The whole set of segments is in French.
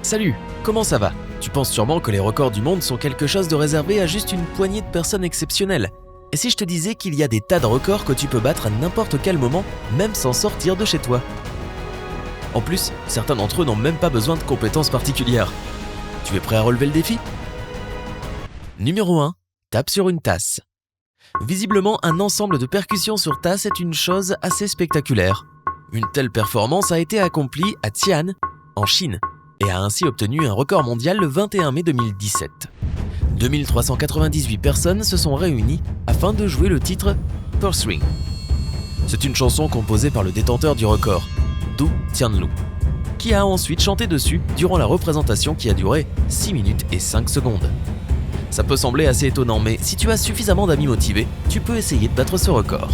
Salut, comment ça va? Tu penses sûrement que les records du monde sont quelque chose de réservé à juste une poignée de personnes exceptionnelles. Et si je te disais qu'il y a des tas de records que tu peux battre à n'importe quel moment, même sans sortir de chez toi? En plus, certains d'entre eux n'ont même pas besoin de compétences particulières. Tu es prêt à relever le défi? Numéro 1. Tape sur une tasse. Visiblement, un ensemble de percussions sur tasse est une chose assez spectaculaire. Une telle performance a été accomplie à Xi'an, en Chine, et a ainsi obtenu un record mondial le 21 mai 2017. 2398 personnes se sont réunies afin de jouer le titre Purse-Ring. C'est une chanson composée par le détenteur du record, Du Tianlu, qui a ensuite chanté dessus durant la représentation qui a duré 6 minutes et 5 secondes. Ça peut sembler assez étonnant, mais si tu as suffisamment d'amis motivés, tu peux essayer de battre ce record.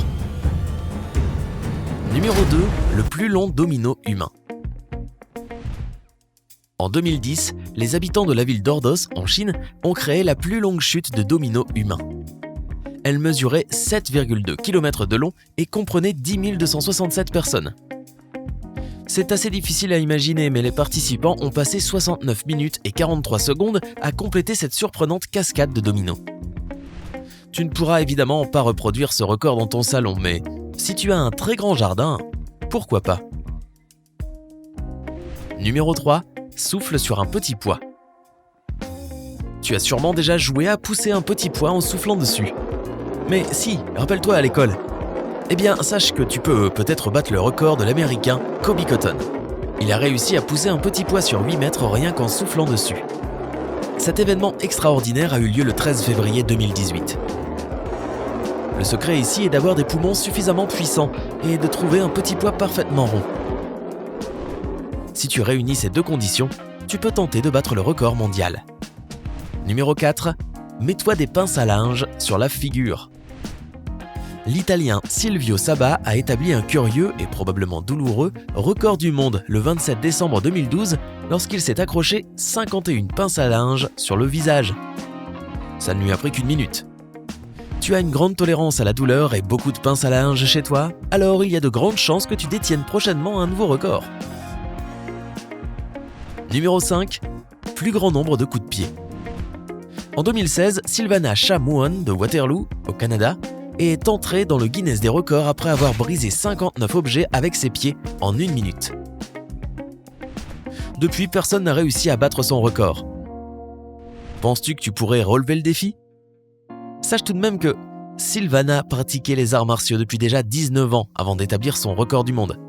Numéro 2, le plus long domino humain. En 2010, les habitants de la ville d'Ordos, en Chine, ont créé la plus longue chute de dominos humains. Elle mesurait 7,2 km de long et comprenait 10 267 personnes. C'est assez difficile à imaginer, mais les participants ont passé 69 minutes et 43 secondes à compléter cette surprenante cascade de dominos. Tu ne pourras évidemment pas reproduire ce record dans ton salon, mais si tu as un très grand jardin, pourquoi pas? Numéro 3. Souffle sur un petit pois. Tu as sûrement déjà joué à pousser un petit pois en soufflant dessus. Mais si, rappelle-toi à l'école. Eh bien, sache que tu peux peut-être battre le record de l'américain Kobe Cotton. Il a réussi à pousser un petit pois sur 8 mètres rien qu'en soufflant dessus. Cet événement extraordinaire a eu lieu le 13 février 2018. Le secret ici est d'avoir des poumons suffisamment puissants et de trouver un petit pois parfaitement rond. Si tu réunis ces deux conditions, tu peux tenter de battre le record mondial. Numéro 4. Mets-toi des pinces à linge sur la figure. L'Italien Silvio Saba a établi un curieux et probablement douloureux record du monde le 27 décembre 2012 lorsqu'il s'est accroché 51 pinces à linge sur le visage. Ça ne lui a pris qu'1 minute. Tu as une grande tolérance à la douleur et beaucoup de pinces à linge chez toi, alors il y a de grandes chances que tu détiennes prochainement un nouveau record. Numéro 5. Plus grand nombre de coups de pied. En 2016, Sylvana Cha-Muon de Waterloo, au Canada, est entrée dans le Guinness des records après avoir brisé 59 objets avec ses pieds en 1 minute. Depuis, personne n'a réussi à battre son record. Penses-tu que tu pourrais relever le défi? Sache tout de même que Sylvana pratiquait les arts martiaux depuis déjà 19 ans avant d'établir son record du monde.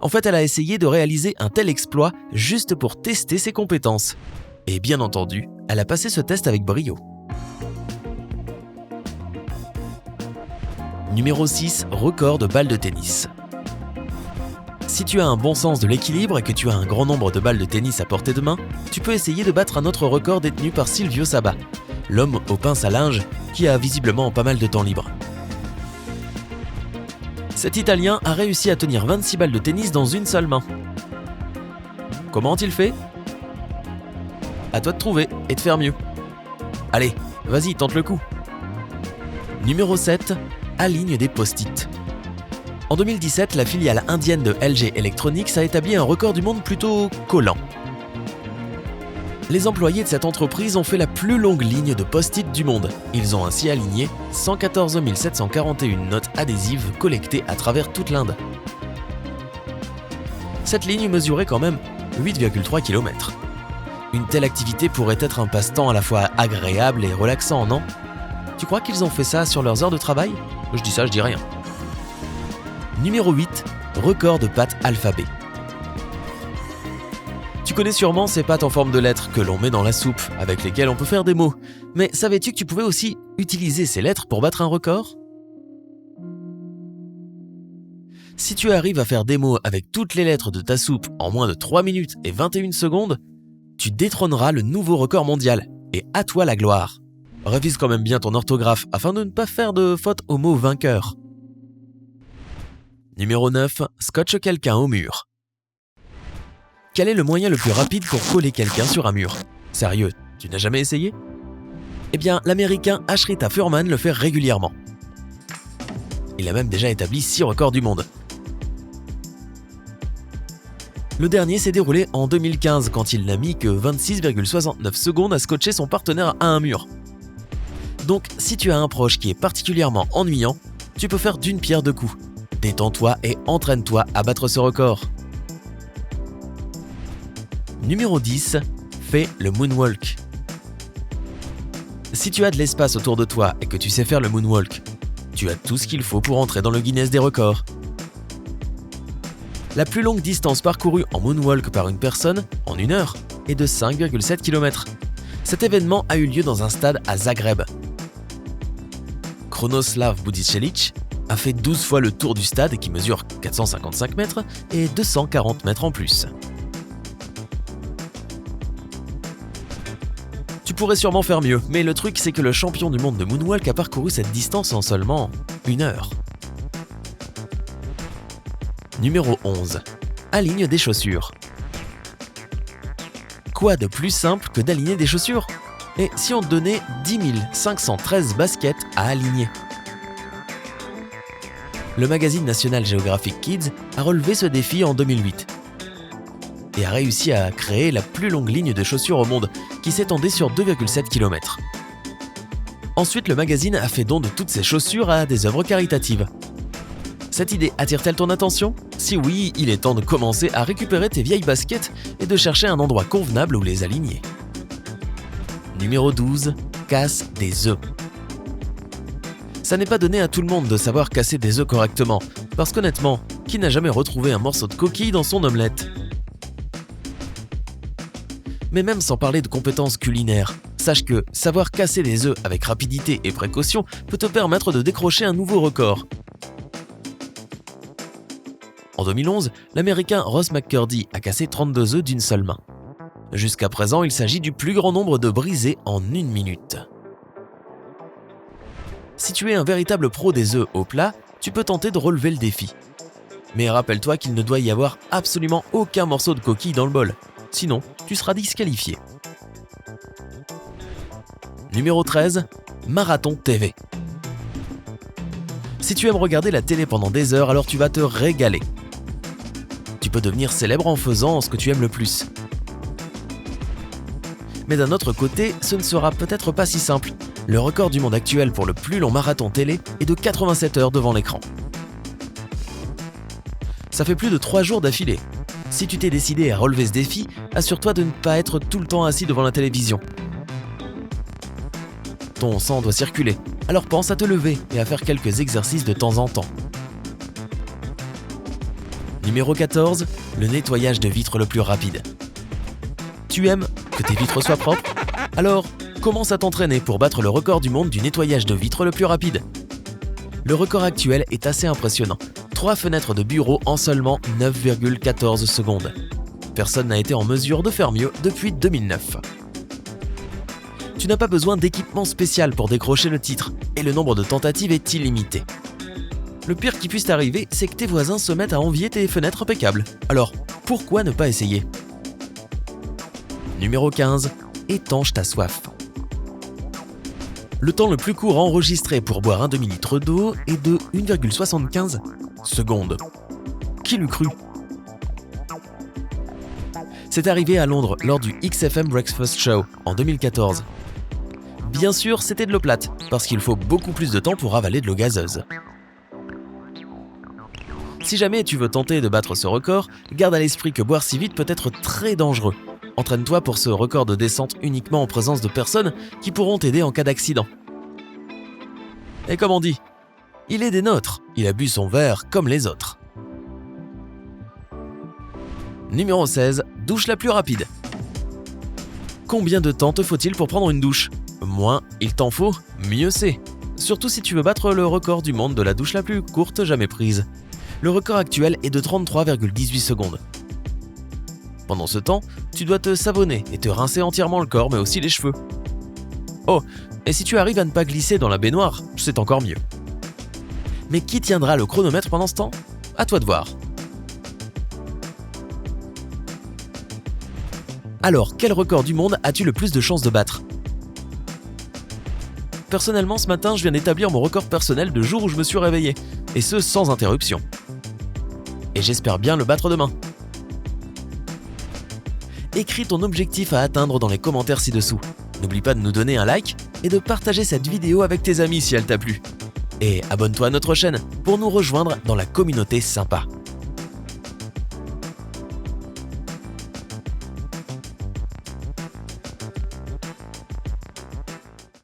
En fait, elle a essayé de réaliser un tel exploit juste pour tester ses compétences. Et bien entendu, elle a passé ce test avec brio. Numéro 6, record de balles de tennis. Si tu as un bon sens de l'équilibre et que tu as un grand nombre de balles de tennis à portée de main, tu peux essayer de battre un autre record détenu par Silvio Saba, l'homme aux pinces à linge qui a visiblement pas mal de temps libre. Cet Italien a réussi à tenir 26 balles de tennis dans une seule main. Comment a-t-il fait? À toi de trouver et de faire mieux. Allez, vas-y, tente le coup. Numéro 7. Aligne des post-it. En 2017, la filiale indienne de LG Electronics a établi un record du monde plutôt collant. Les employés de cette entreprise ont fait la plus longue ligne de post-it du monde. Ils ont ainsi aligné 114 741 notes adhésives collectées à travers toute l'Inde. Cette ligne mesurait quand même 8,3 km. Une telle activité pourrait être un passe-temps à la fois agréable et relaxant, non? Tu crois qu'ils ont fait ça sur leurs heures de travail? Je dis ça, je dis rien. Numéro 8. Record de pâtes alphabet. Tu connais sûrement ces pâtes en forme de lettres que l'on met dans la soupe, avec lesquelles on peut faire des mots. Mais savais-tu que tu pouvais aussi utiliser ces lettres pour battre un record? Si tu arrives à faire des mots avec toutes les lettres de ta soupe en moins de 3 minutes et 21 secondes, tu détrôneras le nouveau record mondial. Et à toi la gloire. Révise quand même bien ton orthographe afin de ne pas faire de faute au mot vainqueur. Numéro 9. Scotche quelqu'un au mur. Quel est le moyen le plus rapide pour coller quelqu'un sur un mur? Sérieux, tu n'as jamais essayé? Eh bien, l'américain Ashrita Furman le fait régulièrement. Il a même déjà établi 6 records du monde. Le dernier s'est déroulé en 2015 quand il n'a mis que 26,69 secondes à scotcher son partenaire à un mur. Donc si tu as un proche qui est particulièrement ennuyant, tu peux faire d'une pierre deux coups. Détends-toi et entraîne-toi à battre ce record. Numéro 10. Fais le moonwalk. Si tu as de l'espace autour de toi et que tu sais faire le moonwalk, tu as tout ce qu'il faut pour entrer dans le Guinness des records. La plus longue distance parcourue en moonwalk par une personne, en 1 heure, est de 5,7 km. Cet événement a eu lieu dans un stade à Zagreb. Krunoslav Budišević a fait 12 fois le tour du stade qui mesure 455 mètres et 240 mètres en plus. Tu pourrais sûrement faire mieux, mais le truc c'est que le champion du monde de moonwalk a parcouru cette distance en seulement 1 heure. Numéro 11. Aligne des chaussures. Quoi de plus simple que d'aligner des chaussures ? Et si on te donnait 10 513 baskets à aligner ? Le magazine National Geographic Kids a relevé ce défi en 2008 et a réussi à créer la plus longue ligne de chaussures au monde, qui s'étendait sur 2,7 km. Ensuite, le magazine a fait don de toutes ses chaussures à des œuvres caritatives. Cette idée attire-t-elle ton attention ? Si oui, il est temps de commencer à récupérer tes vieilles baskets et de chercher un endroit convenable où les aligner. Numéro 12. Casse des œufs. Ça n'est pas donné à tout le monde de savoir casser des œufs correctement, parce qu'honnêtement, qui n'a jamais retrouvé un morceau de coquille dans son omelette ? Mais même sans parler de compétences culinaires, sache que savoir casser des œufs avec rapidité et précaution peut te permettre de décrocher un nouveau record. En 2011, l'Américain Ross McCurdy a cassé 32 œufs d'une seule main. Jusqu'à présent, il s'agit du plus grand nombre de brisés en 1 minute. Si tu es un véritable pro des œufs au plat, tu peux tenter de relever le défi. Mais rappelle-toi qu'il ne doit y avoir absolument aucun morceau de coquille dans le bol. Sinon, tu seras disqualifié. Numéro 13. Marathon TV. Si tu aimes regarder la télé pendant des heures, alors tu vas te régaler. Tu peux devenir célèbre en faisant ce que tu aimes le plus. Mais d'un autre côté, ce ne sera peut-être pas si simple. Le record du monde actuel pour le plus long marathon télé est de 87 heures devant l'écran. Ça fait plus de 3 jours d'affilée. Si tu t'es décidé à relever ce défi, assure-toi de ne pas être tout le temps assis devant la télévision. Ton sang doit circuler, alors pense à te lever et à faire quelques exercices de temps en temps. Numéro 14. Le nettoyage de vitres le plus rapide. Tu aimes que tes vitres soient propres ? Alors, commence à t'entraîner pour battre le record du monde du nettoyage de vitres le plus rapide. Le record actuel est assez impressionnant. 3 fenêtres de bureau en seulement 9,14 secondes. Personne n'a été en mesure de faire mieux depuis 2009. Tu n'as pas besoin d'équipement spécial pour décrocher le titre, et le nombre de tentatives est illimité. Le pire qui puisse t'arriver, c'est que tes voisins se mettent à envier tes fenêtres impeccables. Alors, pourquoi ne pas essayer ? Numéro 15. Étanche ta soif. Le temps le plus court enregistré pour boire un demi-litre d'eau est de 1,75 secondes. Qui l'eût cru ? C'est arrivé à Londres lors du XFM Breakfast Show en 2014. Bien sûr, c'était de l'eau plate, parce qu'il faut beaucoup plus de temps pour avaler de l'eau gazeuse. Si jamais tu veux tenter de battre ce record, garde à l'esprit que boire si vite peut être très dangereux. Entraîne-toi pour ce record de descente uniquement en présence de personnes qui pourront t'aider en cas d'accident. Et comme on dit, il est des nôtres, il a bu son verre comme les autres. Numéro 16, douche la plus rapide. Combien de temps te faut-il pour prendre une douche ? Moins il t'en faut, mieux c'est. Surtout si tu veux battre le record du monde de la douche la plus courte jamais prise. Le record actuel est de 33,18 secondes. Pendant ce temps, tu dois te savonner et te rincer entièrement le corps, mais aussi les cheveux. Oh, et si tu arrives à ne pas glisser dans la baignoire, c'est encore mieux. Mais qui tiendra le chronomètre pendant ce temps ? À toi de voir. Alors, quel record du monde as-tu le plus de chances de battre ? Personnellement, ce matin, je viens d'établir mon record personnel de jour où je me suis réveillé, et ce sans interruption. Et j'espère bien le battre demain. écris ton objectif à atteindre dans les commentaires ci-dessous. N'oublie pas de nous donner un like et de partager cette vidéo avec tes amis si elle t'a plu. Et abonne-toi à notre chaîne pour nous rejoindre dans la communauté sympa.